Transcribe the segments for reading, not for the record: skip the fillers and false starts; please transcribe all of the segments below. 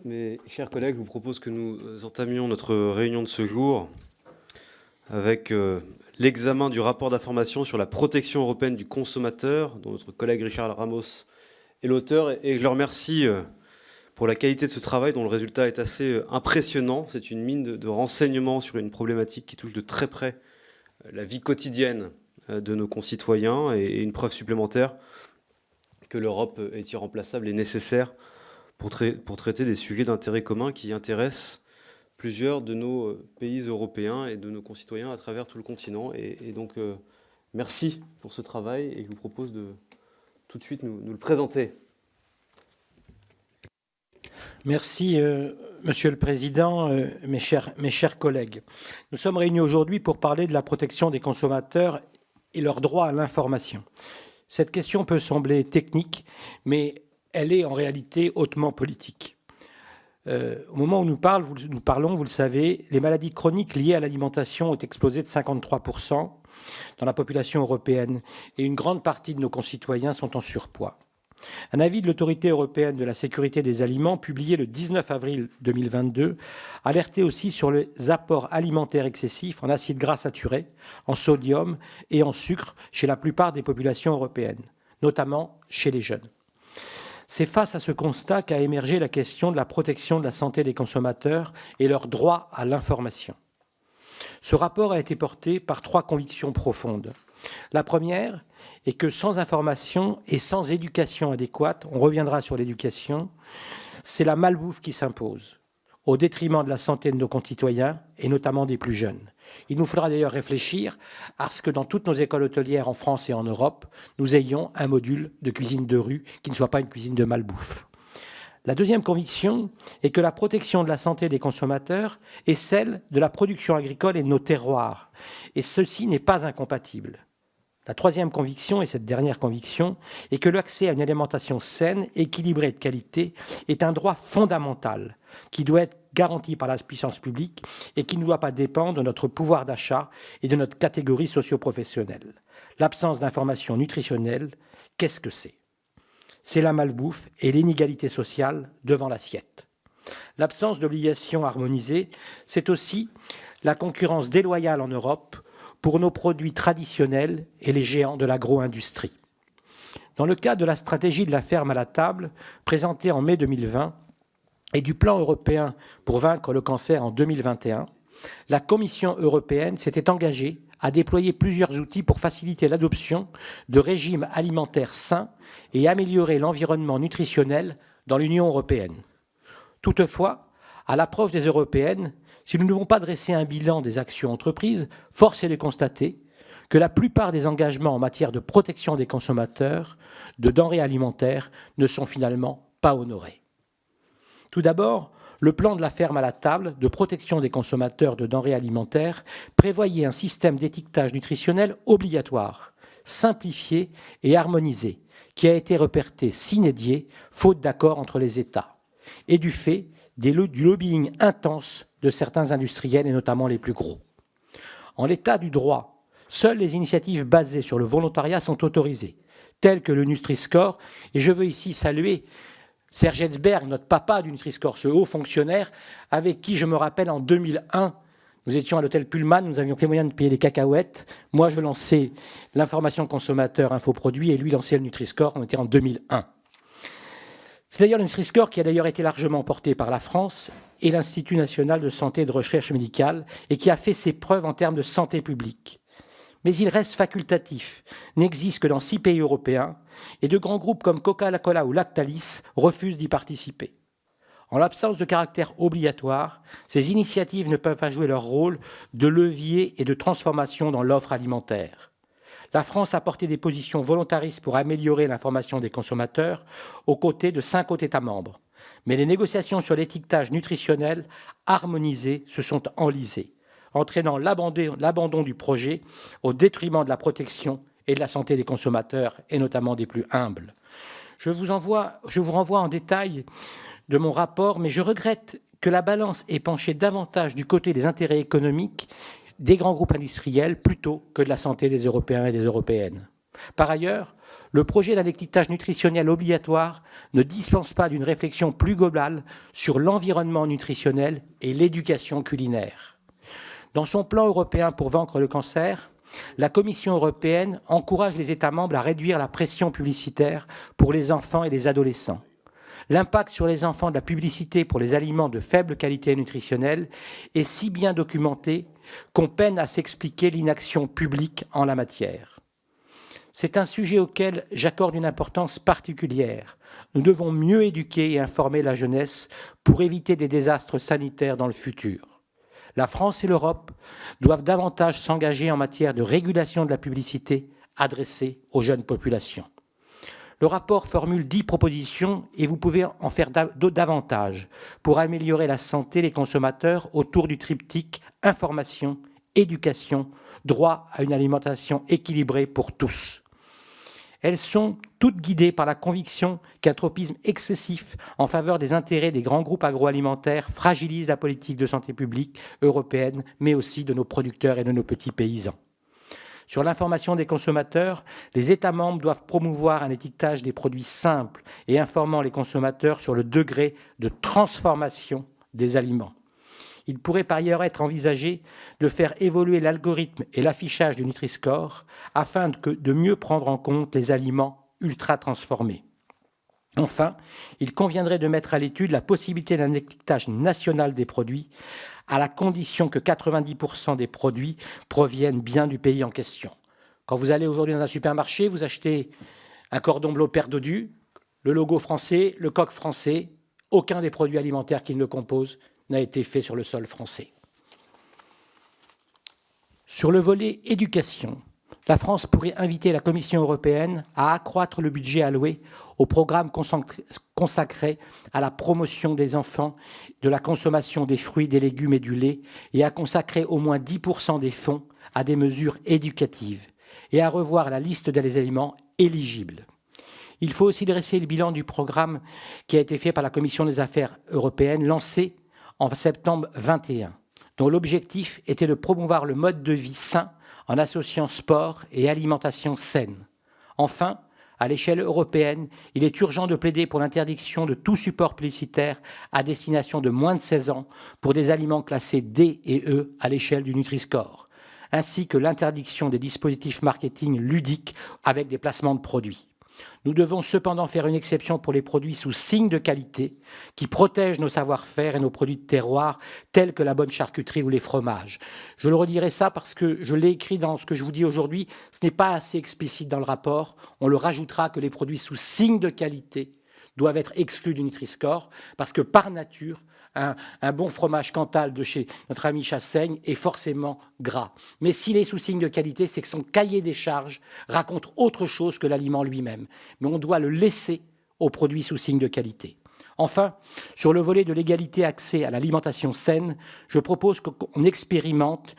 Mes chers collègues, je vous propose que nous entamions notre réunion de ce jour avec l'examen du rapport d'information sur la protection européenne du consommateur, dont notre collègue Richard Ramos est l'auteur. Et je le remercie pour la qualité de ce travail, dont le résultat est assez impressionnant. C'est une mine de renseignements sur une problématique qui touche de très près la vie quotidienne de nos concitoyens et une preuve supplémentaire que l'Europe est irremplaçable et nécessaire pour traiter des sujets d'intérêt commun qui intéressent plusieurs de nos pays européens et de nos concitoyens à travers tout le continent. Et donc, merci pour ce travail et je vous propose de tout de suite nous le présenter. Merci, Monsieur le Président, mes chers collègues. Nous sommes réunis aujourd'hui pour parler de la protection des consommateurs et leur droit à l'information. Cette question peut sembler technique, mais elle est en réalité hautement politique. Au moment où nous parlons, vous le savez, les maladies chroniques liées à l'alimentation ont explosé de 53% dans la population européenne et une grande partie de nos concitoyens sont en surpoids. Un avis de l'Autorité européenne de la sécurité des aliments, publié le 19 avril 2022, alertait aussi sur les apports alimentaires excessifs en acides gras saturés, en sodium et en sucre chez la plupart des populations européennes, notamment chez les jeunes. C'est face à ce constat qu'a émergé la question de la protection de la santé des consommateurs et leur droit à l'information. Ce rapport a été porté par 3 convictions profondes. La première est que sans information et sans éducation adéquate, on reviendra sur l'éducation, c'est la malbouffe qui s'impose, au détriment de la santé de nos concitoyens et notamment des plus jeunes. Il nous faudra d'ailleurs réfléchir à ce que dans toutes nos écoles hôtelières en France et en Europe, nous ayons un module de cuisine de rue qui ne soit pas une cuisine de malbouffe. La deuxième conviction est que la protection de la santé des consommateurs est celle de la production agricole et de nos terroirs, et ceci n'est pas incompatible. La troisième conviction, et cette dernière conviction, est que l'accès à une alimentation saine, équilibrée et de qualité est un droit fondamental qui doit être garanti par la puissance publique et qui ne doit pas dépendre de notre pouvoir d'achat et de notre catégorie socio-professionnelle. L'absence d'information nutritionnelle, qu'est-ce que c'est ? C'est la malbouffe et l'inégalité sociale devant l'assiette. L'absence d'obligations harmonisées, c'est aussi la concurrence déloyale en Europe pour nos produits traditionnels et les géants de l'agro-industrie. Dans le cadre de la stratégie de la ferme à la table, présentée en mai 2020, et du plan européen pour vaincre le cancer en 2021, la Commission européenne s'était engagée à déployer plusieurs outils pour faciliter l'adoption de régimes alimentaires sains et améliorer l'environnement nutritionnel dans l'Union européenne. Toutefois, à l'approche des européennes, si nous ne devons pas dresser un bilan des actions entreprises, force est de constater que la plupart des engagements en matière de protection des consommateurs, de denrées alimentaires, ne sont finalement pas honorés. Tout d'abord, le plan de la ferme à la table de protection des consommateurs de denrées alimentaires prévoyait un système d'étiquetage nutritionnel obligatoire, simplifié et harmonisé, qui a été reporté sine die, faute d'accord entre les États, et du fait du lobbying intense de certains industriels et notamment les plus gros. En l'état du droit, seules les initiatives basées sur le volontariat sont autorisées, telles que le Nutri-Score, et je veux ici saluer Serge Ensberg, notre papa du Nutri-Score, ce haut fonctionnaire, avec qui, je me rappelle, en 2001, nous étions à l'hôtel Pullman, nous avions les moyens de payer des cacahuètes. Moi, je lançais l'information consommateur infoproduit et lui lançait le Nutri-Score, on était en 2001. C'est d'ailleurs le Nutri-Score qui a d'ailleurs été largement porté par la France et l'Institut national de santé et de recherche médicale et qui a fait ses preuves en termes de santé publique. Mais il reste facultatif, n'existe que dans 6 pays européens, et de grands groupes comme Coca-Cola ou Lactalis refusent d'y participer. En l'absence de caractère obligatoire, ces initiatives ne peuvent pas jouer leur rôle de levier et de transformation dans l'offre alimentaire. La France a porté des positions volontaristes pour améliorer l'information des consommateurs aux côtés de 5 autres États membres. Mais les négociations sur l'étiquetage nutritionnel harmonisé se sont enlisées, entraînant l'abandon du projet au détriment de la protection et de la santé des consommateurs, et notamment des plus humbles. Je vous renvoie en détail de mon rapport, mais je regrette que la balance ait penché davantage du côté des intérêts économiques des grands groupes industriels plutôt que de la santé des Européens et des Européennes. Par ailleurs, Le projet d'un étiquetage nutritionnel obligatoire ne dispense pas d'une réflexion plus globale sur l'environnement nutritionnel et l'éducation culinaire. Dans son plan européen pour vaincre le cancer, la Commission européenne encourage les États membres à réduire la pression publicitaire pour les enfants et les adolescents. L'impact sur les enfants de la publicité pour les aliments de faible qualité nutritionnelle est si bien documenté qu'on peine à s'expliquer l'inaction publique en la matière. C'est un sujet auquel j'accorde une importance particulière. Nous devons mieux éduquer et informer la jeunesse pour éviter des désastres sanitaires dans le futur. La France et l'Europe doivent davantage s'engager en matière de régulation de la publicité adressée aux jeunes populations. Le rapport formule 10 propositions et vous pouvez en faire davantage pour améliorer la santé des consommateurs autour du triptyque information, éducation, droit à une alimentation équilibrée pour tous. Elles sont toutes guidées par la conviction qu'un tropisme excessif en faveur des intérêts des grands groupes agroalimentaires fragilise la politique de santé publique européenne, mais aussi de nos producteurs et de nos petits paysans. Sur l'information des consommateurs, les États membres doivent promouvoir un étiquetage des produits simples et informant les consommateurs sur le degré de transformation des aliments. Il pourrait par ailleurs être envisagé de faire évoluer l'algorithme et l'affichage du Nutri-Score afin de mieux prendre en compte les aliments ultra-transformés. Enfin, il conviendrait de mettre à l'étude la possibilité d'un étiquetage national des produits à la condition que 90% des produits proviennent bien du pays en question. Quand vous allez aujourd'hui dans un supermarché, vous achetez un cordon bleu perdu, le logo français, le coq français, aucun des produits alimentaires qui le composent n'a été fait sur le sol français. Sur le volet éducation, la France pourrait inviter la Commission européenne à accroître le budget alloué au programme consacré à la promotion des enfants, de la consommation des fruits, des légumes et du lait, et à consacrer au moins 10% des fonds à des mesures éducatives, et à revoir la liste des aliments éligibles. Il faut aussi dresser le bilan du programme qui a été fait par la Commission des affaires européennes, lancé en septembre 2021, dont l'objectif était de promouvoir le mode de vie sain en associant sport et alimentation saine. Enfin, à l'échelle européenne, il est urgent de plaider pour l'interdiction de tout support publicitaire à destination de moins de 16 ans pour des aliments classés D et E à l'échelle du Nutri-Score, ainsi que l'interdiction des dispositifs marketing ludiques avec des placements de produits. Nous devons cependant faire une exception pour les produits sous signe de qualité qui protègent nos savoir-faire et nos produits de terroir tels que la bonne charcuterie ou les fromages. Je le redirai ça parce que je l'ai écrit dans ce que je vous dis aujourd'hui. Ce n'est pas assez explicite dans le rapport. On le rajoutera que les produits sous signe de qualité doivent être exclus du Nutri-Score parce que par nature, un bon fromage Cantal de chez notre ami Chassaigne est forcément gras. Mais s'il est sous signe de qualité, c'est que son cahier des charges raconte autre chose que l'aliment lui-même. Mais on doit le laisser aux produits sous signe de qualité. Enfin, sur le volet de l'égalité accès à l'alimentation saine, je propose qu'on expérimente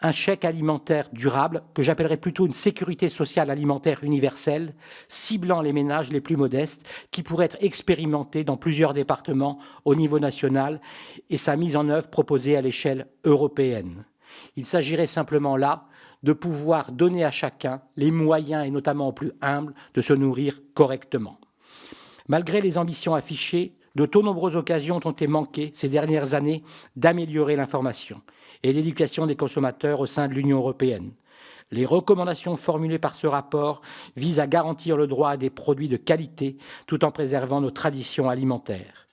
un chèque alimentaire durable, que j'appellerais plutôt une sécurité sociale alimentaire universelle, ciblant les ménages les plus modestes, qui pourrait être expérimenté dans plusieurs départements au niveau national et sa mise en œuvre proposée à l'échelle européenne. Il s'agirait simplement là de pouvoir donner à chacun les moyens, et notamment aux plus humbles, de se nourrir correctement. Malgré les ambitions affichées, de trop nombreuses occasions ont été manquées ces dernières années d'améliorer l'information et l'éducation des consommateurs au sein de l'Union européenne. Les recommandations formulées par ce rapport visent à garantir le droit à des produits de qualité tout en préservant nos traditions alimentaires.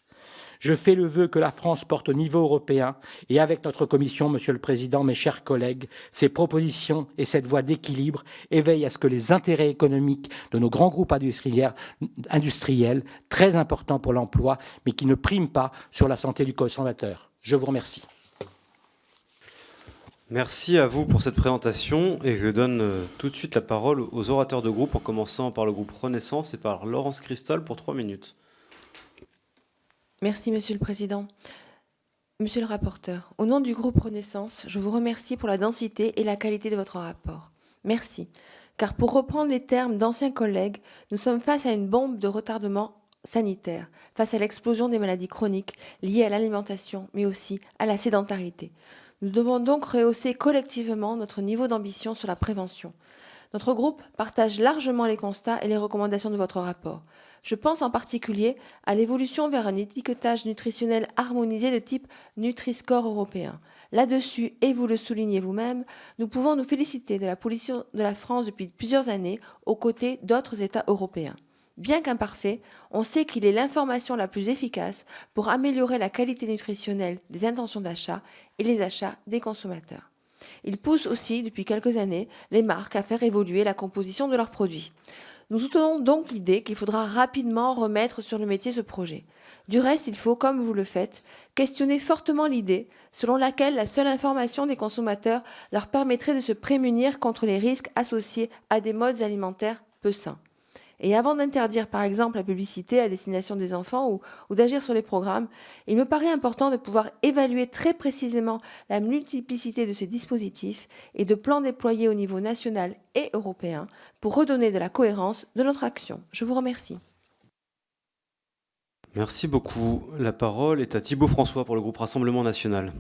Je fais le vœu que la France porte au niveau européen et avec notre commission, Monsieur le Président, mes chers collègues, ces propositions et cette voie d'équilibre éveillent à ce que les intérêts économiques de nos grands groupes industriels, très importants pour l'emploi, mais qui ne priment pas sur la santé du consommateur. Je vous remercie. Merci à vous pour cette présentation et je donne tout de suite la parole aux orateurs de groupe en commençant par le groupe Renaissance et par Laurence Cristol pour 3 minutes. Merci Monsieur le Président. Monsieur le rapporteur, au nom du groupe Renaissance, je vous remercie pour la densité et la qualité de votre rapport. Merci, car pour reprendre les termes d'anciens collègues, nous sommes face à une bombe de retardement sanitaire, face à l'explosion des maladies chroniques liées à l'alimentation, mais aussi à la sédentarité. Nous devons donc rehausser collectivement notre niveau d'ambition sur la prévention. Notre groupe partage largement les constats et les recommandations de votre rapport. Je pense en particulier à l'évolution vers un étiquetage nutritionnel harmonisé de type Nutri-Score européen. Là-dessus, et vous le soulignez vous-même, nous pouvons nous féliciter de la position de la France depuis plusieurs années aux côtés d'autres États européens. Bien qu'imparfait, on sait qu'il est l'information la plus efficace pour améliorer la qualité nutritionnelle des intentions d'achat et les achats des consommateurs. Il pousse aussi, depuis quelques années, les marques à faire évoluer la composition de leurs produits. Nous soutenons donc l'idée qu'il faudra rapidement remettre sur le métier ce projet. Du reste, il faut, comme vous le faites, questionner fortement l'idée selon laquelle la seule information des consommateurs leur permettrait de se prémunir contre les risques associés à des modes alimentaires peu sains. Et avant d'interdire par exemple la publicité à destination des enfants ou d'agir sur les programmes, il me paraît important de pouvoir évaluer très précisément la multiplicité de ces dispositifs et de plans déployés au niveau national et européen pour redonner de la cohérence de notre action. Je vous remercie. Merci beaucoup. La parole est à Thibault François pour le groupe Rassemblement national.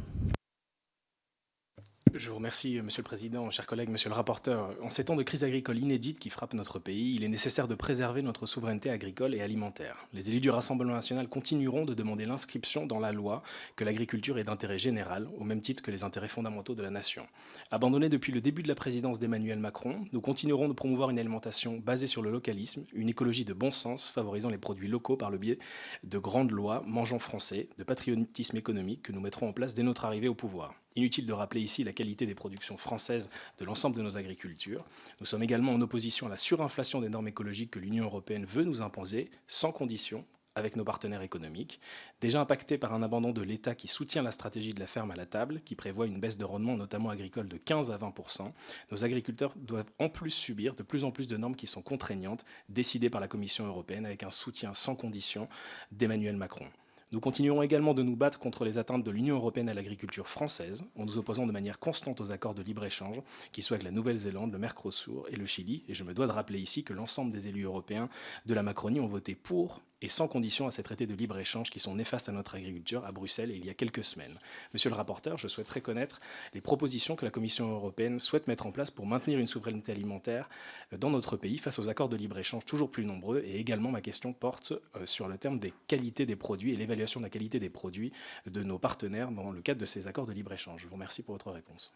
Je vous remercie, Monsieur le Président, chers collègues, Monsieur le rapporteur. En ces temps de crise agricole inédite qui frappe notre pays, il est nécessaire de préserver notre souveraineté agricole et alimentaire. Les élus du Rassemblement national continueront de demander l'inscription dans la loi que l'agriculture est d'intérêt général, au même titre que les intérêts fondamentaux de la nation. Abandonnés depuis le début de la présidence d'Emmanuel Macron, nous continuerons de promouvoir une alimentation basée sur le localisme, une écologie de bon sens favorisant les produits locaux par le biais de grandes lois mangeant français, de patriotisme économique que nous mettrons en place dès notre arrivée au pouvoir. Inutile de rappeler ici la qualité des productions françaises de l'ensemble de nos agricultures. Nous sommes également en opposition à la surinflation des normes écologiques que l'Union européenne veut nous imposer, sans condition, avec nos partenaires économiques. Déjà impactés par un abandon de l'État qui soutient la stratégie de la ferme à la table, qui prévoit une baisse de rendement, notamment agricole, de 15 à 20%, nos agriculteurs doivent en plus subir de plus en plus de normes qui sont contraignantes, décidées par la Commission européenne avec un soutien sans condition d'Emmanuel Macron. Nous continuerons également de nous battre contre les atteintes de l'Union européenne à l'agriculture française, en nous opposant de manière constante aux accords de libre-échange, qui soient avec la Nouvelle-Zélande, le Mercosur et le Chili. Et je me dois de rappeler ici que l'ensemble des élus européens de la Macronie ont voté pour et sans condition à ces traités de libre-échange qui sont néfastes à notre agriculture à Bruxelles il y a quelques semaines. Monsieur le rapporteur, je souhaiterais connaître les propositions que la Commission européenne souhaite mettre en place pour maintenir une souveraineté alimentaire dans notre pays face aux accords de libre-échange toujours plus nombreux. Et également, ma question porte sur le terme des qualités des produits et l'évaluation de la qualité des produits de nos partenaires dans le cadre de ces accords de libre-échange. Je vous remercie pour votre réponse.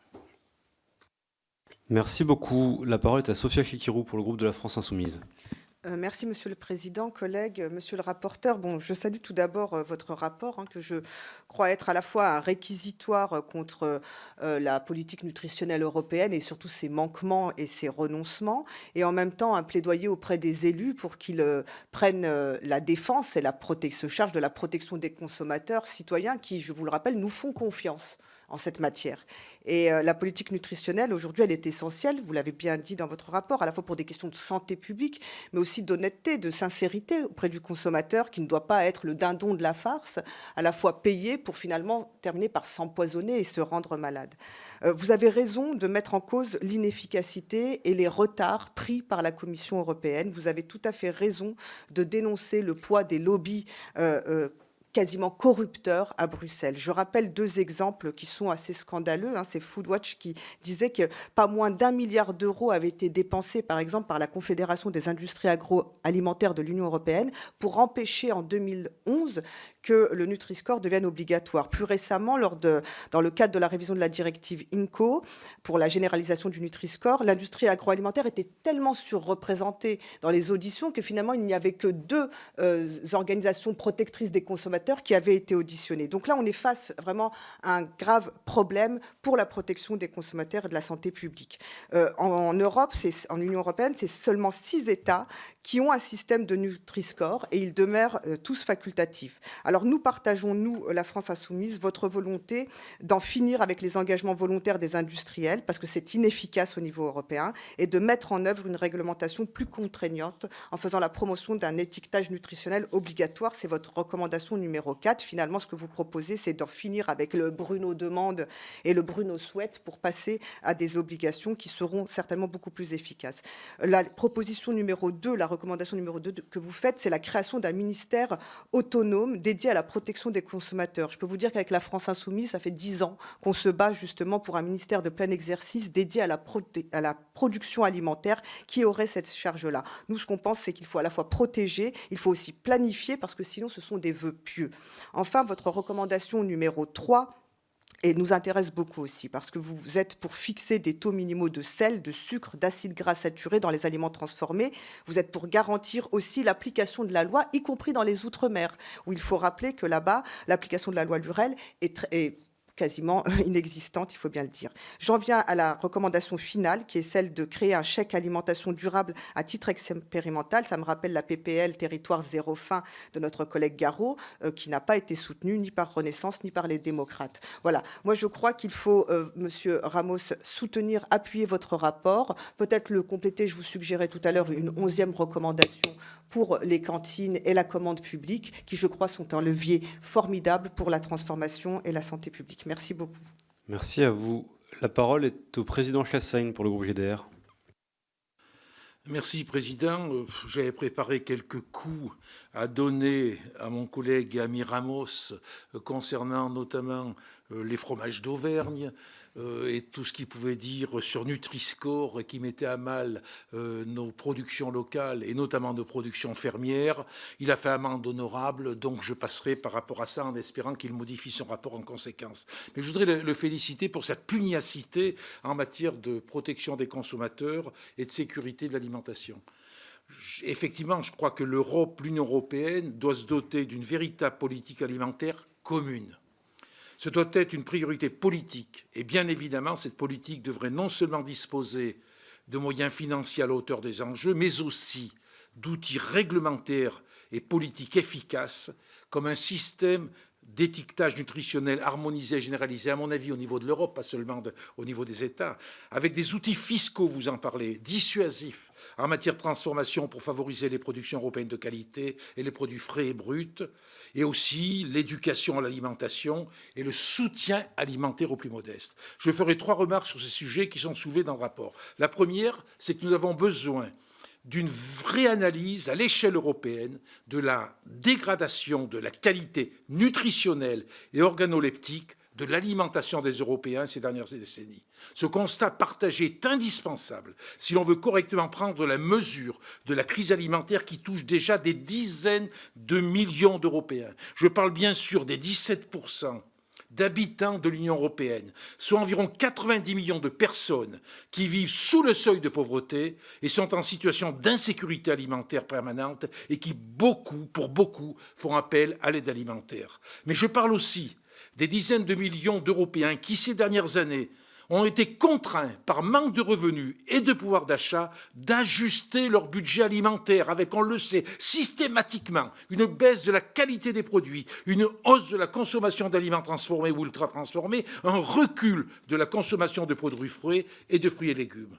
Merci beaucoup. La parole est à Sophia Chikirou pour le groupe de la France Insoumise. Merci, Monsieur le Président, collègues, Monsieur le rapporteur. Bon, je salue tout d'abord votre rapport, que je crois être à la fois un réquisitoire contre la politique nutritionnelle européenne et surtout ses manquements et ses renoncements, et en même temps un plaidoyer auprès des élus pour qu'ils prennent la défense et se chargent de la protection des consommateurs citoyens qui, je vous le rappelle, nous font confiance en cette matière. Et la politique nutritionnelle, aujourd'hui, elle est essentielle, vous l'avez bien dit dans votre rapport, à la fois pour des questions de santé publique, mais aussi d'honnêteté, de sincérité auprès du consommateur, qui ne doit pas être le dindon de la farce, à la fois payé pour finalement terminer par s'empoisonner et se rendre malade. Vous avez raison de mettre en cause l'inefficacité et les retards pris par la Commission européenne. Vous avez tout à fait raison de dénoncer le poids des lobbies quasiment corrupteurs à Bruxelles. Je rappelle deux exemples qui sont assez scandaleux. C'est Foodwatch qui disait que pas moins d'1 milliard d'euros avaient été dépensés, par exemple, par la Confédération des industries agroalimentaires de l'Union européenne pour empêcher en 2011 que le Nutri-Score devienne obligatoire. Plus récemment, dans le cadre de la révision de la directive INCO pour la généralisation du Nutri-Score, l'industrie agroalimentaire était tellement surreprésentée dans les auditions que finalement il n'y avait que 2 organisations protectrices des consommateurs qui avaient été auditionnées. Donc là, on est face vraiment à un grave problème pour la protection des consommateurs et de la santé publique. En Europe, en Union européenne, c'est seulement 6 États qui ont un système de Nutri-Score et ils demeurent tous facultatifs. Alors nous partageons, nous, la France Insoumise, votre volonté d'en finir avec les engagements volontaires des industriels, parce que c'est inefficace au niveau européen, et de mettre en œuvre une réglementation plus contraignante en faisant la promotion d'un étiquetage nutritionnel obligatoire. C'est votre recommandation numéro 4. Finalement, ce que vous proposez, c'est d'en finir avec le Bruno demande et le Bruno souhaite pour passer à des obligations qui seront certainement beaucoup plus efficaces. La proposition numéro 2, la recommandation numéro 2 que vous faites, c'est la création d'un ministère autonome dédié dédié à la protection des consommateurs. Je peux vous dire qu'avec la France Insoumise, ça fait 10 ans qu'on se bat justement pour un ministère de plein exercice dédié à la production alimentaire qui aurait cette charge-là. Nous, ce qu'on pense, c'est qu'il faut à la fois protéger, il faut aussi planifier, parce que sinon, ce sont des vœux pieux. Enfin, votre recommandation numéro 3, et nous intéresse beaucoup aussi, parce que vous êtes pour fixer des taux minimaux de sel, de sucre, d'acides gras saturés dans les aliments transformés. Vous êtes pour garantir aussi l'application de la loi, y compris dans les Outre-mer, où il faut rappeler que là-bas, l'application de la loi Lurel est quasiment inexistante, il faut bien le dire. J'en viens à la recommandation finale, qui est celle de créer un chèque alimentation durable à titre expérimental. Ça me rappelle la PPL Territoire zéro faim de notre collègue Garot, qui n'a pas été soutenue ni par Renaissance ni par les démocrates. Voilà, moi je crois qu'il faut, Monsieur Ramos, soutenir, appuyer votre rapport, peut-être le compléter. Je vous suggérais tout à l'heure une 11e recommandation pour les cantines et la commande publique, qui je crois sont un levier formidable pour la transformation et la santé publique. Merci beaucoup. Merci à vous. La parole est au président Chassaigne pour le groupe GDR. Merci, Président. J'avais préparé quelques coups à donner à mon collègue Ami Ramos concernant notamment les fromages d'Auvergne et tout ce qu'il pouvait dire sur Nutri-Score qui mettait à mal nos productions locales et notamment nos productions fermières. Il a fait amende honorable, donc je passerai par rapport à ça en espérant qu'il modifie son rapport en conséquence. Mais je voudrais le féliciter pour sa pugnacité en matière de protection des consommateurs et de sécurité de l'alimentation. Effectivement, je crois que l'Union européenne doit se doter d'une véritable politique alimentaire commune. Ce doit être une priorité politique. Et bien évidemment, cette politique devrait non seulement disposer de moyens financiers à la hauteur des enjeux, mais aussi d'outils réglementaires et politiques efficaces, comme un système d'étiquetage nutritionnel harmonisé et généralisé, à mon avis, au niveau de l'Europe, pas seulement au niveau des États, avec des outils fiscaux, vous en parlez, dissuasifs en matière de transformation pour favoriser les productions européennes de qualité et les produits frais et bruts, et aussi l'éducation à l'alimentation et le soutien alimentaire aux plus modestes. Je ferai 3 remarques sur ces sujets qui sont soulevés dans le rapport. La première, c'est que nous avons besoin d'une vraie analyse à l'échelle européenne de la dégradation de la qualité nutritionnelle et organoleptique de l'alimentation des Européens ces dernières décennies. Ce constat partagé est indispensable si l'on veut correctement prendre la mesure de la crise alimentaire qui touche déjà des dizaines de millions d'Européens. Je parle bien sûr des 17% d'habitants de l'Union européenne, soit environ 90 millions de personnes qui vivent sous le seuil de pauvreté et sont en situation d'insécurité alimentaire permanente et qui, pour beaucoup, font appel à l'aide alimentaire. Mais je parle aussi des dizaines de millions d'Européens qui, ces dernières années, ont été contraints, par manque de revenus et de pouvoir d'achat, d'ajuster leur budget alimentaire avec, on le sait, systématiquement une baisse de la qualité des produits, une hausse de la consommation d'aliments transformés ou ultra-transformés, un recul de la consommation de produits frais et de fruits et légumes.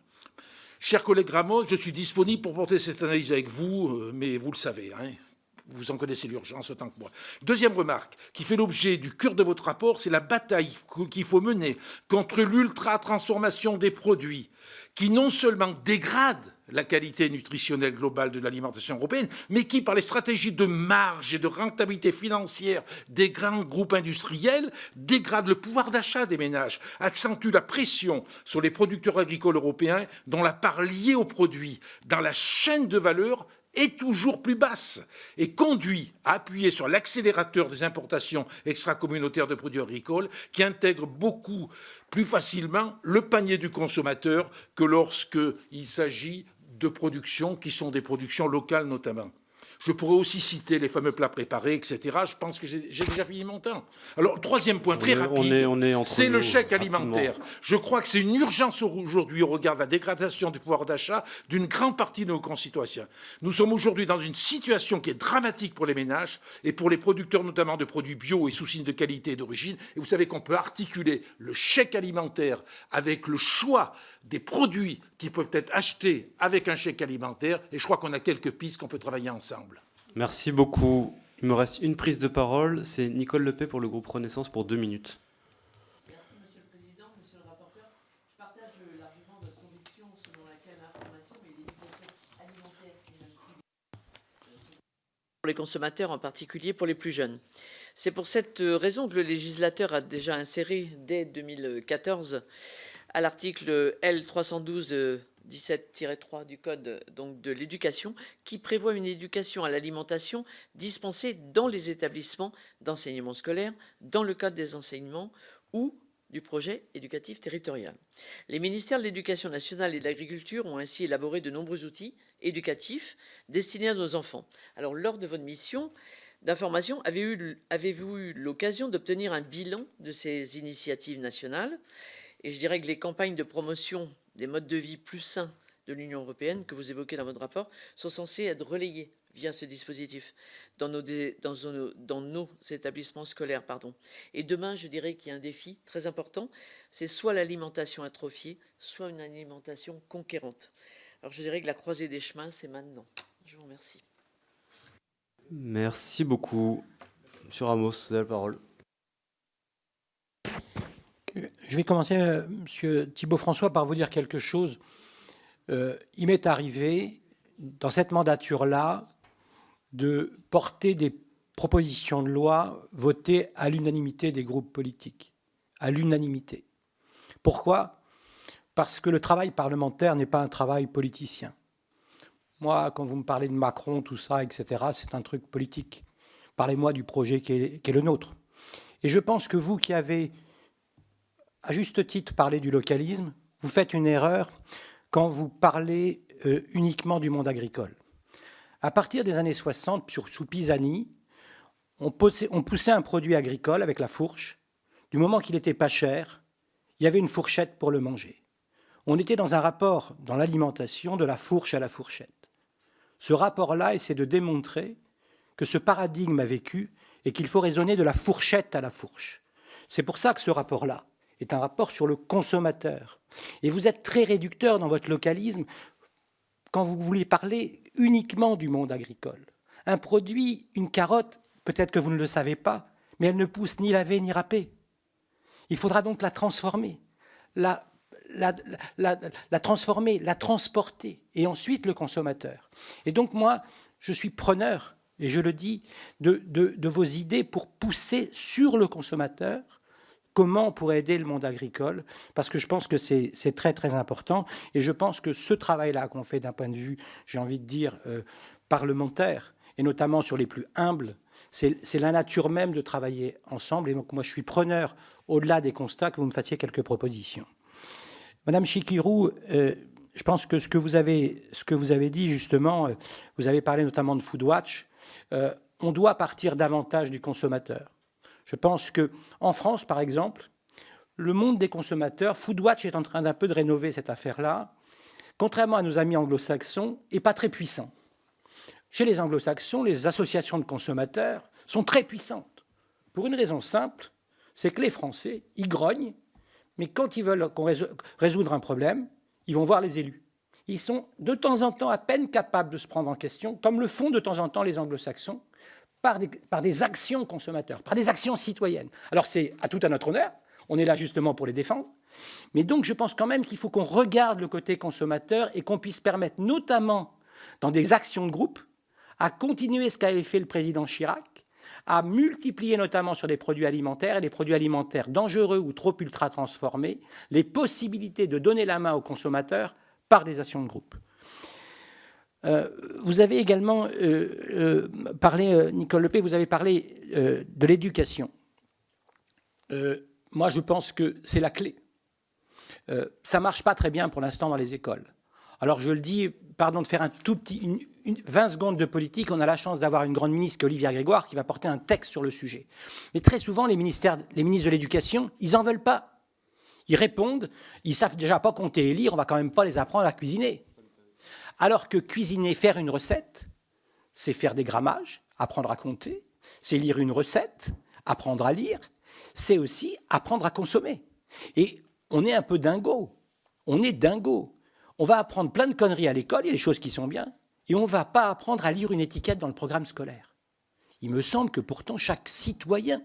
Cher collègue Ramos, je suis disponible pour porter cette analyse avec vous, mais vous le savez, hein. Vous en connaissez l'urgence autant que moi. Deuxième remarque, qui fait l'objet du cœur de votre rapport, c'est la bataille qu'il faut mener contre l'ultra-transformation des produits, qui non seulement dégrade la qualité nutritionnelle globale de l'alimentation européenne, mais qui, par les stratégies de marge et de rentabilité financière des grands groupes industriels, dégrade le pouvoir d'achat des ménages, accentue la pression sur les producteurs agricoles européens dont la part liée aux produits dans la chaîne de valeur est toujours plus basse et conduit à appuyer sur l'accélérateur des importations extracommunautaires de produits agricoles qui intègrent beaucoup plus facilement le panier du consommateur que lorsqu'il s'agit de productions qui sont des productions locales notamment. Je pourrais aussi citer les fameux plats préparés, etc. Je pense que j'ai déjà fini mon temps. Alors, troisième point très rapide, c'est le chèque alimentaire. Je crois que c'est une urgence aujourd'hui au regard de la dégradation du pouvoir d'achat d'une grande partie de nos concitoyens. Nous sommes aujourd'hui dans une situation qui est dramatique pour les ménages et pour les producteurs notamment de produits bio et sous signe de qualité et d'origine. Et vous savez qu'on peut articuler le chèque alimentaire avec le choix des produits qui peuvent être achetés avec un chèque alimentaire. Et je crois qu'on a quelques pistes qu'on peut travailler ensemble. Merci beaucoup. Il me reste une prise de parole. C'est Nicole Lepay pour le groupe Renaissance pour 2 minutes. Merci, Monsieur le Président, Monsieur le rapporteur. Je partage largement votre conviction selon laquelle l'information et l'éducation alimentaire est pour les consommateurs, en particulier pour les plus jeunes. C'est pour cette raison que le législateur a déjà inséré dès 2014 à l'article L 312 17-3 du Code donc, de l'éducation, qui prévoit une éducation à l'alimentation dispensée dans les établissements d'enseignement scolaire, dans le cadre des enseignements ou du projet éducatif territorial. Les ministères de l'Éducation nationale et de l'Agriculture ont ainsi élaboré de nombreux outils éducatifs destinés à nos enfants. Alors, lors de votre mission d'information, avez-vous eu l'occasion d'obtenir un bilan de ces initiatives nationales? Et je dirais que les campagnes de promotion des modes de vie plus sains de l'Union européenne que vous évoquez dans votre rapport sont censées être relayées via ce dispositif dans nos établissements scolaires. Et demain, je dirais qu'il y a un défi très important, c'est soit l'alimentation atrophiée, soit une alimentation conquérante. Alors je dirais que la croisée des chemins, c'est maintenant. Je vous remercie. Merci beaucoup. Monsieur Ramos, vous avez la parole. Je vais commencer, Monsieur Thibault-François, par vous dire quelque chose. Il m'est arrivé, dans cette mandature-là, de porter des propositions de loi votées à l'unanimité des groupes politiques. À l'unanimité. Pourquoi ? Parce que le travail parlementaire n'est pas un travail politicien. Moi, quand vous me parlez de Macron, tout ça, etc., c'est un truc politique. Parlez-moi du projet qui est le nôtre. Et je pense que vous qui avez, à juste titre, parlé du localisme, vous faites une erreur quand vous parlez uniquement du monde agricole. À partir des années 60, sous Pisani, on poussait un produit agricole avec la fourche. Du moment qu'il n'était pas cher, il y avait une fourchette pour le manger. On était dans un rapport, dans l'alimentation, de la fourche à la fourchette. Ce rapport-là essaie de démontrer que ce paradigme a vécu et qu'il faut raisonner de la fourchette à la fourche. C'est pour ça que ce rapport-là est un rapport sur le consommateur. Et vous êtes très réducteur dans votre localisme quand vous voulez parler uniquement du monde agricole. Un produit, une carotte, peut-être que vous ne le savez pas, mais elle ne pousse ni lavée ni râpée. Il faudra donc la transformer, la transformer, la transporter, et ensuite le consommateur. Et donc moi, je suis preneur, et je le dis, de vos idées pour pousser sur le consommateur comment on pourrait aider le monde agricole, parce que je pense que c'est très très important, et je pense que ce travail-là qu'on fait d'un point de vue, j'ai envie de dire, parlementaire, et notamment sur les plus humbles, c'est la nature même de travailler ensemble, et donc moi je suis preneur, au-delà des constats, que vous me fassiez quelques propositions. Madame Chikirou, je pense que ce que vous avez dit justement, vous avez parlé notamment de Foodwatch, on doit partir davantage du consommateur. Je pense qu'en France, par exemple, le monde des consommateurs, Foodwatch est en train d'un peu de rénover cette affaire-là, contrairement à nos amis anglo-saxons, n'est pas très puissant. Chez les anglo-saxons, les associations de consommateurs sont très puissantes. Pour une raison simple, c'est que les Français, ils grognent, mais quand ils veulent résoudre un problème, ils vont voir les élus. Ils sont de temps en temps à peine capables de se prendre en question, comme le font de temps en temps les anglo-saxons, par des actions consommateurs, par des actions citoyennes. Alors c'est à tout à notre honneur, on est là justement pour les défendre, mais donc je pense quand même qu'il faut qu'on regarde le côté consommateur et qu'on puisse permettre, notamment dans des actions de groupe, à continuer ce qu'avait fait le président Chirac, à multiplier notamment sur des produits alimentaires et des produits alimentaires dangereux ou trop ultra-transformés, les possibilités de donner la main aux consommateurs par des actions de groupe. Vous avez également parlé, Nicole Lepay, vous avez parlé de l'éducation. Moi, je pense que c'est la clé. Ça ne marche pas très bien pour l'instant dans les écoles. Alors, je le dis, pardon de faire un tout petit, 20 secondes de politique, on a la chance d'avoir une grande ministre, Olivia Grégoire, qui va porter un texte sur le sujet. Mais très souvent, les ministres de l'Éducation, ils n'en veulent pas. Ils répondent, ils ne savent déjà pas compter et lire, on ne va quand même pas les apprendre à cuisiner. Alors que cuisiner, faire une recette, c'est faire des grammages, apprendre à compter, c'est lire une recette, apprendre à lire, c'est aussi apprendre à consommer. Et on est un peu dingo, on est dingo. On va apprendre plein de conneries à l'école, il y a des choses qui sont bien, et on ne va pas apprendre à lire une étiquette dans le programme scolaire. Il me semble que pourtant chaque citoyen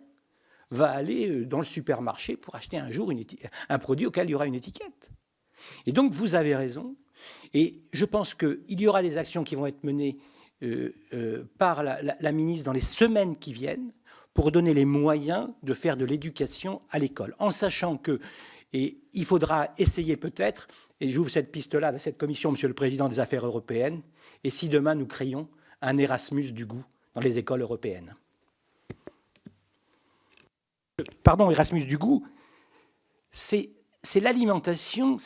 va aller dans le supermarché pour acheter un jour un produit auquel il y aura une étiquette. Et donc vous avez raison, et je pense qu'il y aura des actions qui vont être menées par la ministre dans les semaines qui viennent pour donner les moyens de faire de l'éducation à l'école, en sachant que, et il faudra essayer peut-être, et j'ouvre cette piste-là à cette commission, Monsieur le Président des Affaires européennes, et si demain nous créons un Erasmus du goût dans les écoles européennes. Pardon, Erasmus du goût, c'est l'alimentation,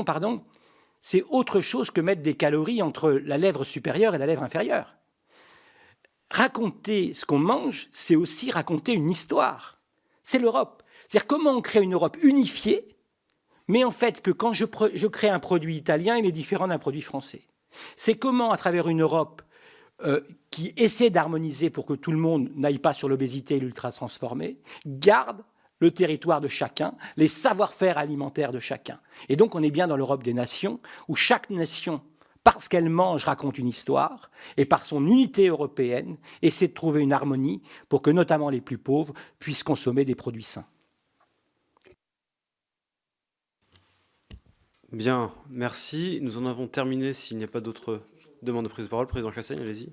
pardon, c'est autre chose que mettre des calories entre la lèvre supérieure et la lèvre inférieure. Raconter ce qu'on mange, c'est aussi raconter une histoire. C'est l'Europe. C'est-à-dire comment on crée une Europe unifiée, mais en fait que quand je crée un produit italien, il est différent d'un produit français. C'est comment, à travers une Europe qui essaie d'harmoniser pour que tout le monde n'aille pas sur l'obésité et l'ultra-transformé, garde le territoire de chacun, les savoir-faire alimentaires de chacun. Et donc on est bien dans l'Europe des nations, où chaque nation, parce qu'elle mange, raconte une histoire, et par son unité européenne, essaie de trouver une harmonie pour que notamment les plus pauvres puissent consommer des produits sains. Bien, merci. Nous en avons terminé. S'il n'y a pas d'autres demandes de prise de parole, Président Chassaigne, allez-y.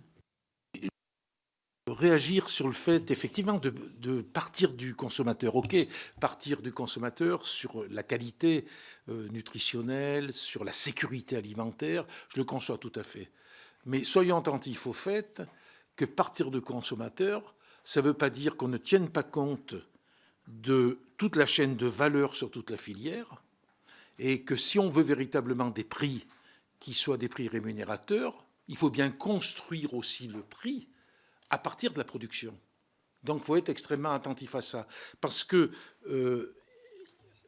Réagir sur le fait, effectivement, de partir du consommateur. OK, partir du consommateur sur la qualité nutritionnelle, sur la sécurité alimentaire, je le conçois tout à fait. Mais soyons attentifs au fait que partir du consommateur, ça ne veut pas dire qu'on ne tienne pas compte de toute la chaîne de valeur sur toute la filière, et que si on veut véritablement des prix qui soient des prix rémunérateurs, il faut bien construire aussi le prix à partir de la production. Donc il faut être extrêmement attentif à ça. Parce que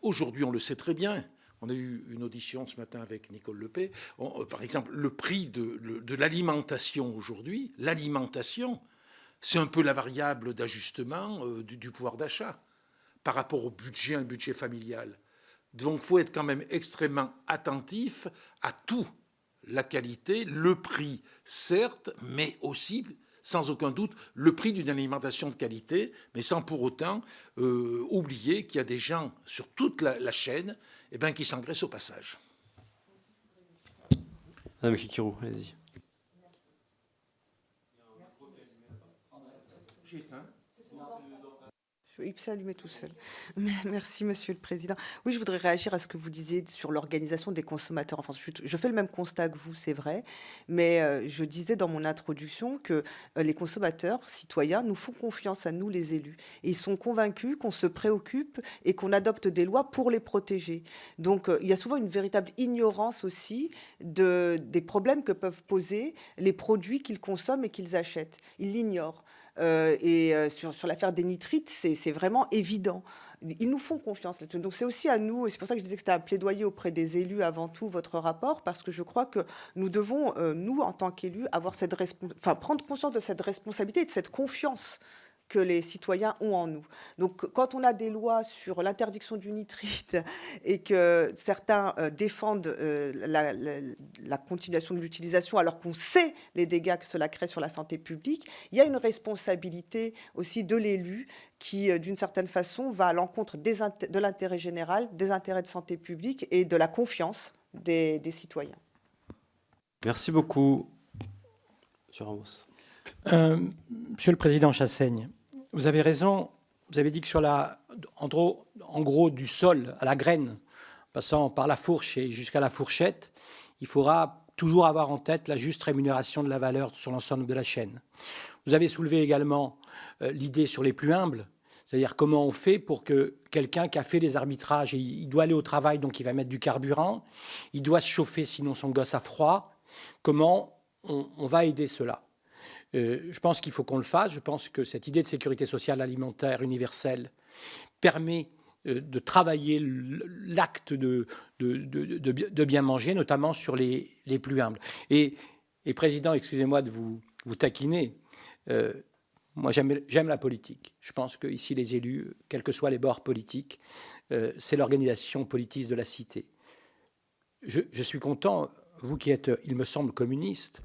aujourd'hui, on le sait très bien, on a eu une audition ce matin avec Nicole Lepay, par exemple, le prix de l'alimentation aujourd'hui, l'alimentation, c'est un peu la variable d'ajustement du pouvoir d'achat par rapport au budget, un budget familial. Donc il faut être quand même extrêmement attentif à tout, la qualité, le prix, certes, mais aussi, sans aucun doute, le prix d'une alimentation de qualité, mais sans pour autant oublier qu'il y a des gens sur toute la chaîne qui s'engraissent au passage. Madame Kikirou, allez-y. J'ai éteint. Il s'est allumé tout seul. Merci, Monsieur le Président. Oui, je voudrais réagir à ce que vous disiez sur l'organisation des consommateurs en France. Je fais le même constat que vous, c'est vrai, mais je disais dans mon introduction que les consommateurs, citoyens, nous font confiance à nous, les élus. Et ils sont convaincus qu'on se préoccupe et qu'on adopte des lois pour les protéger. Donc, il y a souvent une véritable ignorance aussi des problèmes que peuvent poser les produits qu'ils consomment et qu'ils achètent. Ils l'ignorent. Sur l'affaire des nitrites, c'est vraiment évident. Ils nous font confiance là-dessus. Donc c'est aussi à nous, et c'est pour ça que je disais que c'était un plaidoyer auprès des élus avant tout, votre rapport, parce que je crois que nous devons, nous, en tant qu'élus, prendre conscience de cette responsabilité et de cette confiance que les citoyens ont en nous. Donc, quand on a des lois sur l'interdiction du nitrite et que certains défendent la continuation de l'utilisation alors qu'on sait les dégâts que cela crée sur la santé publique, il y a une responsabilité aussi de l'élu qui, d'une certaine façon, va à l'encontre de l'intérêt général, des intérêts de santé publique et de la confiance des citoyens. Merci beaucoup. Monsieur Ramos. Monsieur le Président Chassaigne, vous avez raison. Vous avez dit que en gros, du sol à la graine, passant par la fourche et jusqu'à la fourchette, il faudra toujours avoir en tête la juste rémunération de la valeur sur l'ensemble de la chaîne. Vous avez soulevé également l'idée sur les plus humbles, c'est-à-dire comment on fait pour que quelqu'un qui a fait des arbitrages, il doit aller au travail, donc il va mettre du carburant, il doit se chauffer, sinon son gosse a froid, comment on va aider cela? Je pense qu'il faut qu'on le fasse. Je pense que cette idée de sécurité sociale alimentaire universelle permet de travailler l'acte de bien manger, notamment sur les plus humbles. Et Président, excusez-moi de vous taquiner, moi j'aime la politique. Je pense qu'ici les élus, quels que soient les bords politiques, c'est l'organisation politiste de la cité. Je suis content, vous qui êtes, il me semble, communiste,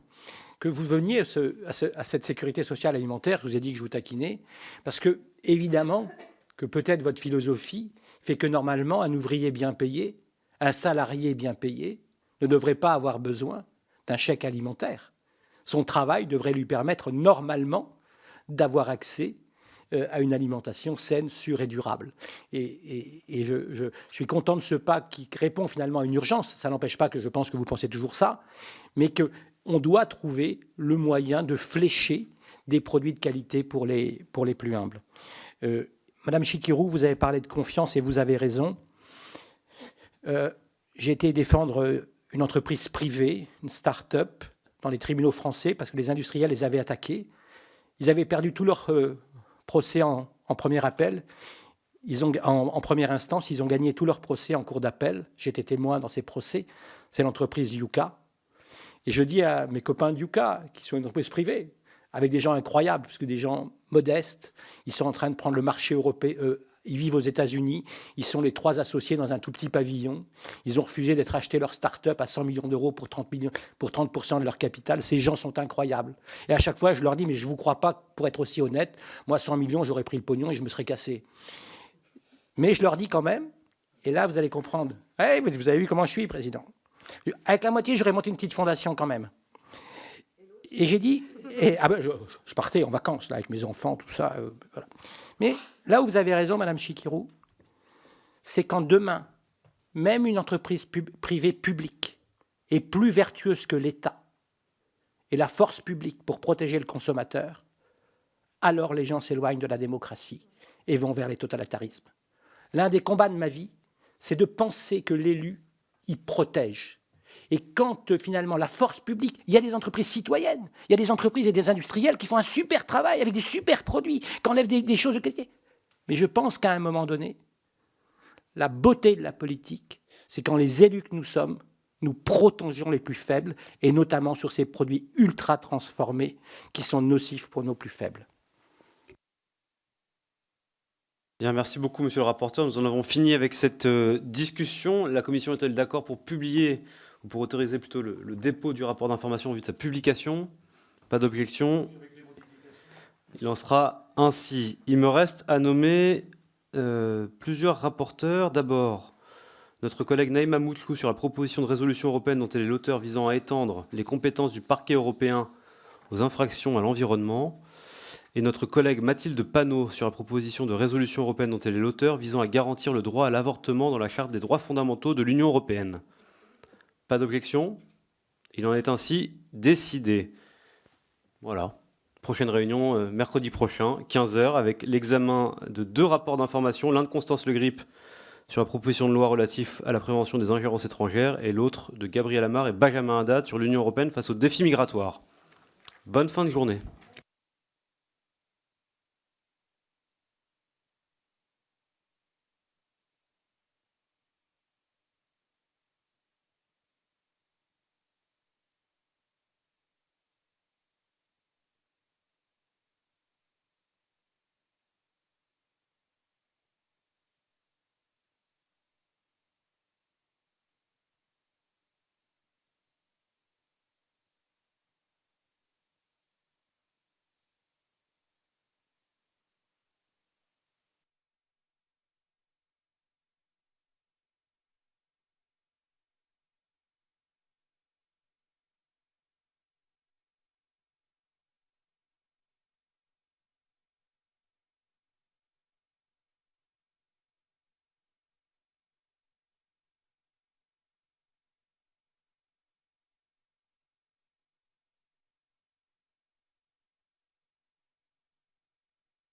que vous veniez à cette sécurité sociale alimentaire. Je vous ai dit que je vous taquinais, parce que, évidemment, que peut-être votre philosophie fait que, normalement, un ouvrier bien payé, un salarié bien payé, ne devrait pas avoir besoin d'un chèque alimentaire. Son travail devrait lui permettre, normalement, d'avoir accès à une alimentation saine, sûre et durable. Et je suis content de ce pas qui répond finalement à une urgence. Ça n'empêche pas que je pense que vous pensez toujours ça, mais qu'on doit trouver le moyen de flécher des produits de qualité pour les plus humbles. Madame Chikirou, vous avez parlé de confiance et vous avez raison. J'ai été défendre une entreprise privée, une start-up, dans les tribunaux français parce que les industriels les avaient attaqués. Ils avaient perdu tout leur procès en premier appel. En première instance, ils ont gagné tous leurs procès en cours d'appel. J'étais témoin dans ces procès. C'est l'entreprise Yuka. Et je dis à mes copains de Yuka, qui sont une entreprise privée, avec des gens incroyables, parce que des gens modestes, ils sont en train de prendre le marché européen. Ils vivent aux États-Unis. Ils sont les 3 associés dans un tout petit pavillon. Ils ont refusé d'être achetés leur start-up à 100 millions d'euros pour 30% de leur capital. Ces gens sont incroyables. Et à chaque fois, je leur dis, mais je ne vous crois pas pour être aussi honnête. Moi, 100 millions, j'aurais pris le pognon et je me serais cassé. Mais je leur dis quand même, et là, vous allez comprendre. Hey, vous avez vu comment je suis, président. Avec la moitié, j'aurais monté une petite fondation quand même. Et j'ai dit, je partais en vacances là, avec mes enfants, tout ça. Voilà. Mais là où vous avez raison, Madame Chikirou, c'est quand demain, même une entreprise privée publique est plus vertueuse que l'État et la force publique pour protéger le consommateur, alors les gens s'éloignent de la démocratie et vont vers les totalitarismes. L'un des combats de ma vie, c'est de penser que l'élu, il protège. Et quand finalement la force publique, il y a des entreprises citoyennes, il y a des entreprises et des industriels qui font un super travail avec des super produits, qui enlèvent des choses de qualité. Mais je pense qu'à un moment donné, la beauté de la politique, c'est quand les élus que nous sommes, nous protégeons les plus faibles, et notamment sur ces produits ultra transformés qui sont nocifs pour nos plus faibles. Bien, merci beaucoup, monsieur le rapporteur. Nous en avons fini avec cette discussion. La commission est-elle d'accord pour publier, ou pour autoriser plutôt le dépôt du rapport d'information en vue de sa publication? Pas d'objection. Il en sera ainsi. Il me reste à nommer plusieurs rapporteurs. D'abord, notre collègue Naïma Moutlou sur la proposition de résolution européenne dont elle est l'auteur visant à étendre les compétences du parquet européen aux infractions à l'environnement. Et notre collègue Mathilde Panot sur la proposition de résolution européenne dont elle est l'auteur visant à garantir le droit à l'avortement dans la Charte des droits fondamentaux de l'Union européenne. Pas d'objection? Il en est ainsi décidé. Voilà. Prochaine réunion mercredi prochain, 15h, avec l'examen de 2 rapports d'information, l'un de Constance Le Grip sur la proposition de loi relative à la prévention des ingérences étrangères et l'autre de Gabriel Amar et Benjamin Haddad sur l'Union européenne face aux défis migratoires. Bonne fin de journée.